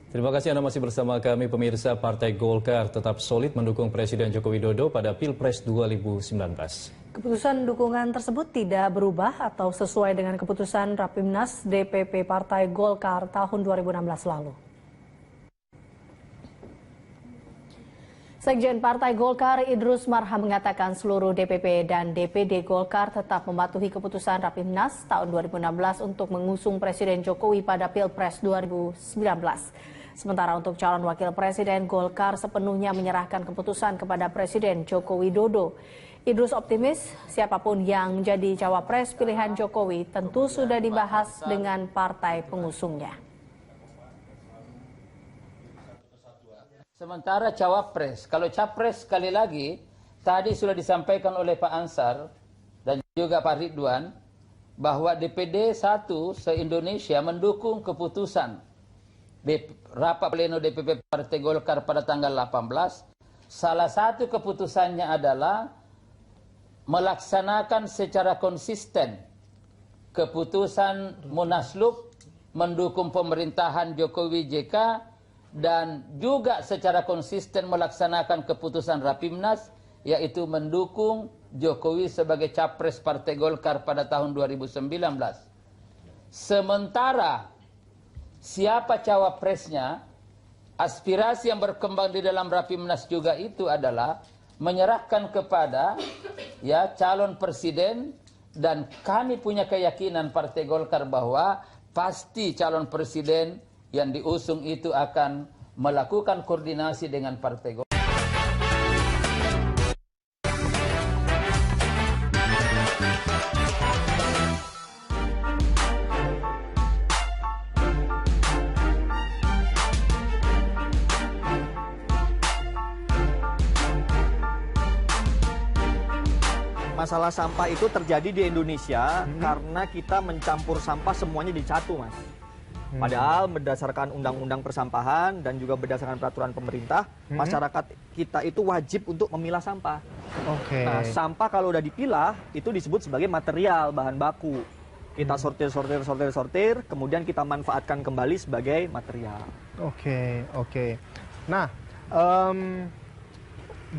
Terima kasih Anda masih bersama kami. Pemirsa, Partai Golkar tetap solid mendukung Presiden Joko Widodo pada Pilpres 2019. Keputusan dukungan tersebut tidak berubah atau sesuai dengan keputusan Rapimnas DPP Partai Golkar tahun 2016 lalu. Sekjen Partai Golkar Idrus Marham mengatakan seluruh DPP dan DPD Golkar tetap mematuhi keputusan Rapimnas tahun 2016 untuk mengusung Presiden Jokowi pada Pilpres 2019. Sementara untuk calon wakil presiden, Golkar sepenuhnya menyerahkan keputusan kepada Presiden Joko Widodo. Idrus optimis siapapun yang jadi cawapres pilihan Jokowi tentu sudah dibahas dengan partai pengusungnya. Sementara cawapres, kalau capres sekali lagi, tadi sudah disampaikan oleh Pak Ansar dan juga Pak Ridwan, bahwa DPD 1 se-Indonesia mendukung keputusan rapat pleno DPP Partai Golkar pada tanggal 18. Salah satu keputusannya adalah melaksanakan secara konsisten keputusan Munaslup mendukung pemerintahan Jokowi JK dan juga secara konsisten melaksanakan keputusan Rapimnas, yaitu mendukung Jokowi sebagai capres Partai Golkar pada tahun 2019. Sementara siapa cawapresnya, aspirasi yang berkembang di dalam Rapimnas juga itu adalah menyerahkan kepada calon presiden, dan kami punya keyakinan Partai Golkar bahwa pasti calon presiden yang diusung itu akan melakukan koordinasi dengan Partai Golkar. Masalah sampah itu terjadi di Indonesia karena kita mencampur sampah semuanya di satu, Mas. Padahal berdasarkan undang-undang persampahan dan juga berdasarkan peraturan pemerintah, masyarakat kita itu wajib untuk memilah sampah. Nah, sampah kalau udah dipilah, itu disebut sebagai material, bahan baku. Kita sortir, kemudian kita manfaatkan kembali sebagai material. Nah,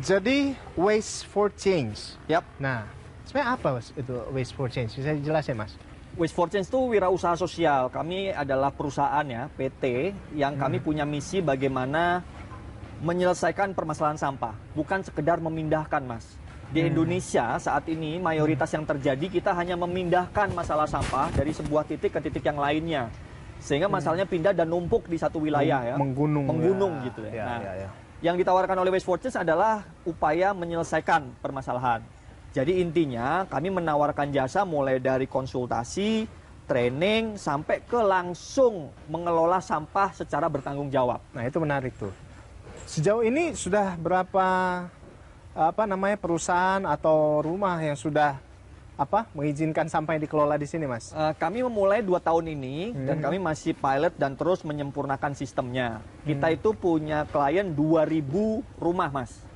jadi waste for change. Nah, sebenarnya apa Mas itu waste for change? Bisa dijelasin Mas? Waste for Change itu wirausaha sosial. Kami adalah perusahaan ya, PT, yang kami punya misi bagaimana menyelesaikan permasalahan sampah. Bukan sekedar memindahkan, Mas. Di Indonesia saat ini mayoritas yang terjadi kita hanya memindahkan masalah sampah dari sebuah titik ke titik yang lainnya. Sehingga masalahnya pindah dan numpuk di satu wilayah ya. Menggunung gitu ya. Yang ditawarkan oleh Waste for Change adalah upaya menyelesaikan permasalahan. Jadi intinya kami menawarkan jasa mulai dari konsultasi, training, sampai ke langsung mengelola sampah secara bertanggung jawab. Nah itu menarik tuh. Sejauh ini sudah berapa perusahaan atau rumah yang sudah mengizinkan sampah yang dikelola di sini, Mas? Kami memulai 2 tahun ini dan kami masih pilot dan terus menyempurnakan sistemnya. Kita itu punya klien 2.000 rumah, Mas.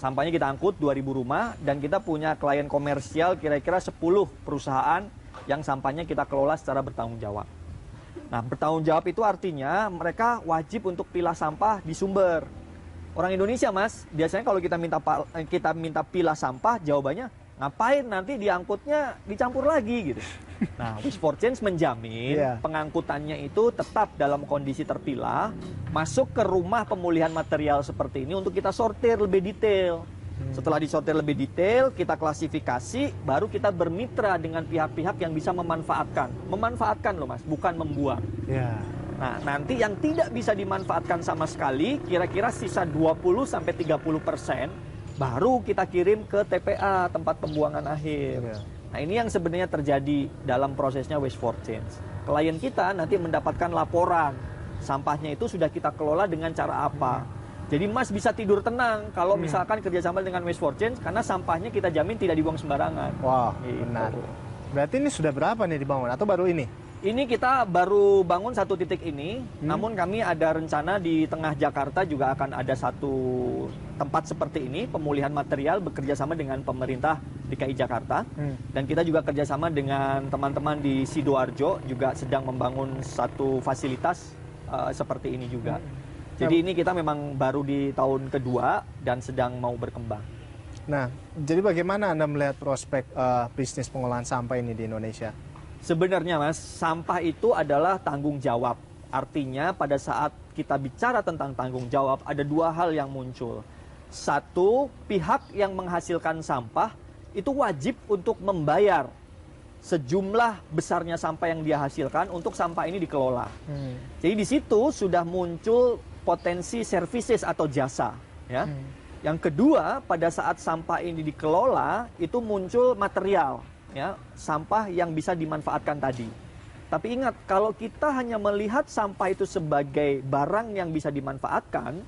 Sampahnya kita angkut 2.000 rumah dan kita punya klien komersial kira-kira 10 perusahaan yang sampahnya kita kelola secara bertanggung jawab. Nah, bertanggung jawab itu artinya mereka wajib untuk pilah sampah di sumber. Orang Indonesia, Mas, biasanya kalau kita minta pilah sampah, jawabannya ngapain, nanti diangkutnya dicampur lagi gitu. Nah, Waste for Change menjamin pengangkutannya itu tetap dalam kondisi terpilah, masuk ke rumah pemulihan material seperti ini untuk kita sortir lebih detail. Setelah disortir lebih detail, kita klasifikasi, baru kita bermitra dengan pihak-pihak yang bisa memanfaatkan. Memanfaatkan loh, Mas, bukan membuang. Nah, nanti yang tidak bisa dimanfaatkan sama sekali, kira-kira sisa 20-30%, baru kita kirim ke TPA, tempat pembuangan akhir. Nah, ini yang sebenarnya terjadi dalam prosesnya Waste for Change. Klien kita nanti mendapatkan laporan, sampahnya itu sudah kita kelola dengan cara apa. Jadi Mas bisa tidur tenang kalau misalkan kerjasama dengan Waste for Change, karena sampahnya kita jamin tidak dibuang sembarangan. Wah, benar. Berarti ini sudah berapa nih dibangun atau baru ini? Ini kita baru bangun satu titik ini, namun kami ada rencana di tengah Jakarta juga akan ada satu tempat seperti ini, pemulihan material, bekerja sama dengan pemerintah DKI Jakarta. Dan kita juga kerjasama dengan teman-teman di Sidoarjo, juga sedang membangun satu fasilitas seperti ini juga. Jadi ini kita memang baru di tahun kedua dan sedang mau berkembang. Nah, jadi bagaimana Anda melihat prospek bisnis pengolahan sampah ini di Indonesia? Sebenarnya Mas, sampah itu adalah tanggung jawab. Artinya pada saat kita bicara tentang tanggung jawab, ada dua hal yang muncul. Satu, pihak yang menghasilkan sampah itu wajib untuk membayar sejumlah besarnya sampah yang dia hasilkan untuk sampah ini dikelola. Jadi di situ sudah muncul potensi services atau jasa, ya. Yang kedua, pada saat sampah ini dikelola, itu muncul material, ya, sampah yang bisa dimanfaatkan tadi. Tapi ingat, kalau kita hanya melihat sampah itu sebagai barang yang bisa dimanfaatkan,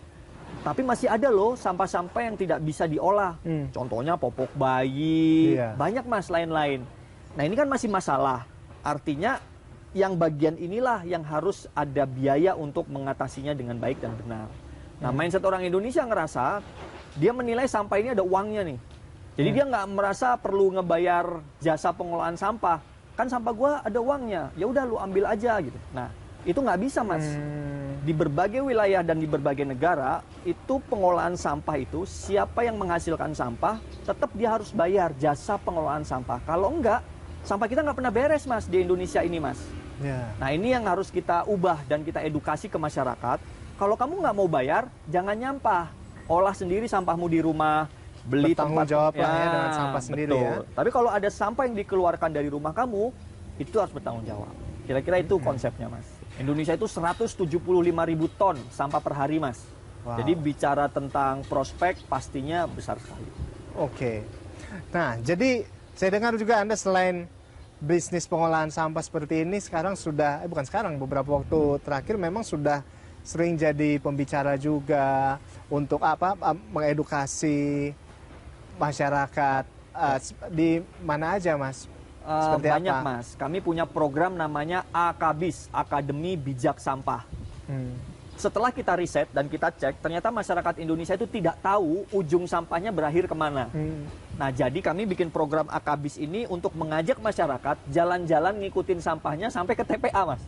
tapi masih ada loh sampah-sampah yang tidak bisa diolah. Contohnya popok bayi, banyak Mas lain-lain. Nah ini kan masih masalah. Artinya yang bagian inilah yang harus ada biaya untuk mengatasinya dengan baik dan benar. Nah, mindset orang Indonesia ngerasa dia menilai sampah ini ada uangnya nih. Jadi dia nggak merasa perlu ngebayar jasa pengolahan sampah. Kan sampah gua ada uangnya, ya udah lu ambil aja gitu. Nah, itu nggak bisa Mas. Di berbagai wilayah dan di berbagai negara, itu pengolahan sampah itu siapa yang menghasilkan sampah, tetap dia harus bayar jasa pengolahan sampah. Kalau enggak, sampah kita nggak pernah beres Mas di Indonesia ini Mas. Nah ini yang harus kita ubah dan kita edukasi ke masyarakat. Kalau kamu nggak mau bayar, jangan nyampah. Olah sendiri sampahmu di rumah, beli tempat jawab lah ya dengan sampah sendiri. Betul. Ya. Tapi kalau ada sampah yang dikeluarkan dari rumah kamu, itu harus bertanggung jawab. Kira-kira itu konsepnya Mas. Indonesia itu 175.000 ton sampah per hari Mas. Jadi bicara tentang prospek pastinya besar sekali. Oke. Nah jadi saya dengar juga Anda selain bisnis pengolahan sampah seperti ini sekarang sudah, bukan sekarang, beberapa waktu terakhir memang sudah sering jadi pembicara juga untuk mengedukasi masyarakat di mana aja Mas? Seperti banyak apa? Mas, kami punya program namanya AKBIS, Akademi Bijak Sampah. Setelah kita riset dan kita cek, ternyata masyarakat Indonesia itu tidak tahu ujung sampahnya berakhir kemana. Nah, jadi kami bikin program AKBIS ini untuk mengajak masyarakat jalan-jalan ngikutin sampahnya sampai ke TPA, Mas.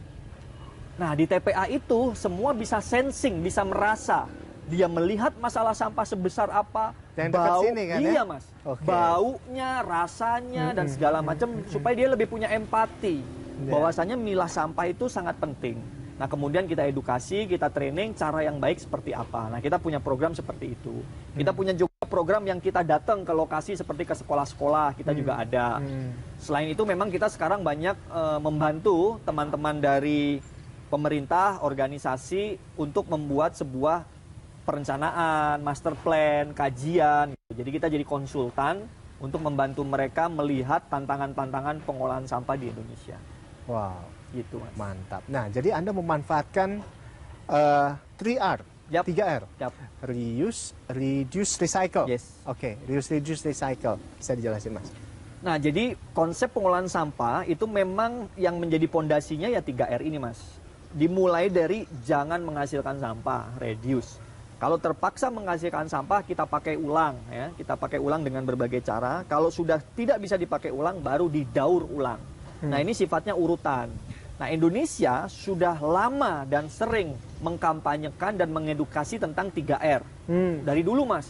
Nah, di TPA itu semua bisa sensing, bisa merasa. Dia melihat masalah sampah sebesar apa, yang dekat sini kan iya ya? Mas, baunya, rasanya, dan segala macam, supaya dia lebih punya empati. Bahwasanya milah sampah itu sangat penting. Nah, kemudian kita edukasi, kita training cara yang baik seperti apa. Nah, kita punya program seperti itu. Kita punya juga program yang kita datang ke lokasi seperti ke sekolah-sekolah, kita juga ada. Selain itu memang kita sekarang banyak membantu teman-teman dari pemerintah, organisasi untuk membuat sebuah perencanaan, master plan, kajian. Jadi kita jadi konsultan untuk membantu mereka melihat tantangan-tantangan pengolahan sampah di Indonesia. Wow. Gitu, Mas. Mantap. Nah, jadi Anda memanfaatkan 3R, 3R. Reuse, reduce, recycle. Yes. Oke, reuse, reduce, recycle. Bisa dijelasin, Mas? Nah, jadi konsep pengolahan sampah itu memang yang menjadi pondasinya ya 3R ini, Mas. Dimulai dari jangan menghasilkan sampah, reduce. Kalau terpaksa menghasilkan sampah, kita pakai ulang, ya. Kita pakai ulang dengan berbagai cara. Kalau sudah tidak bisa dipakai ulang, baru didaur ulang. Nah, ini sifatnya urutan. Nah, Indonesia sudah lama dan sering mengkampanyekan dan mengedukasi tentang 3R. Dari dulu, Mas.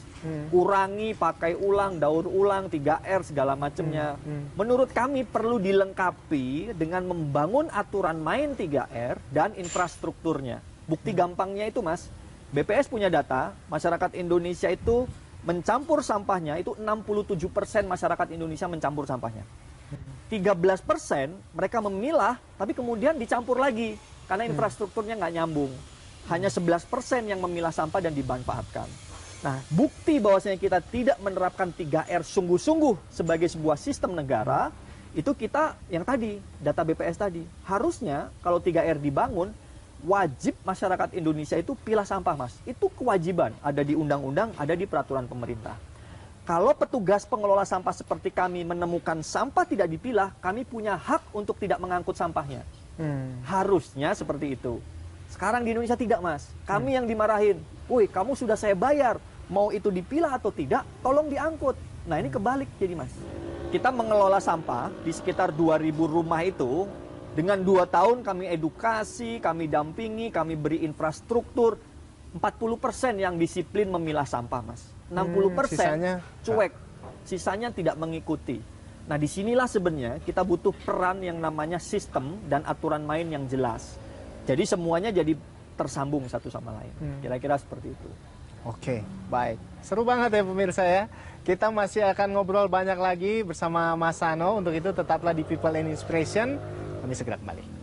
Kurangi, pakai ulang, daur ulang, 3R, segala macamnya. Menurut kami perlu dilengkapi dengan membangun aturan main 3R dan infrastrukturnya. Bukti gampangnya itu, Mas, BPS punya data, masyarakat Indonesia itu mencampur sampahnya, itu 67% masyarakat Indonesia mencampur sampahnya. 13% mereka memilah, tapi kemudian dicampur lagi karena infrastrukturnya nggak nyambung. Hanya 11% yang memilah sampah dan dimanfaatkan. Nah, bukti bahwasanya kita tidak menerapkan 3R sungguh-sungguh sebagai sebuah sistem negara, itu kita yang tadi, data BPS tadi. Harusnya kalau 3R dibangun, wajib masyarakat Indonesia itu pilah sampah, Mas. Itu kewajiban, ada di undang-undang, ada di peraturan pemerintah. Kalau petugas pengelola sampah seperti kami menemukan sampah tidak dipilah, kami punya hak untuk tidak mengangkut sampahnya. Harusnya seperti itu. Sekarang di Indonesia tidak, Mas. Kami yang dimarahin. Woi, kamu sudah saya bayar. Mau itu dipilah atau tidak, tolong diangkut. Nah, ini kebalik jadi, Mas. Kita mengelola sampah di sekitar 2.000 rumah itu, Dengan 2 tahun kami edukasi, kami dampingi, kami beri infrastruktur. 40% yang disiplin memilah sampah, Mas. 60% sisanya cuek. Sisanya tidak mengikuti. Nah, disinilah sebenarnya kita butuh peran yang namanya sistem dan aturan main yang jelas. Jadi semuanya jadi tersambung satu sama lain. Kira-kira seperti itu. Oke, baik. Seru banget ya pemirsa ya. Kita masih akan ngobrol banyak lagi bersama Mas Sano. Untuk itu tetaplah di People and Inspiration. Kami segera kembali.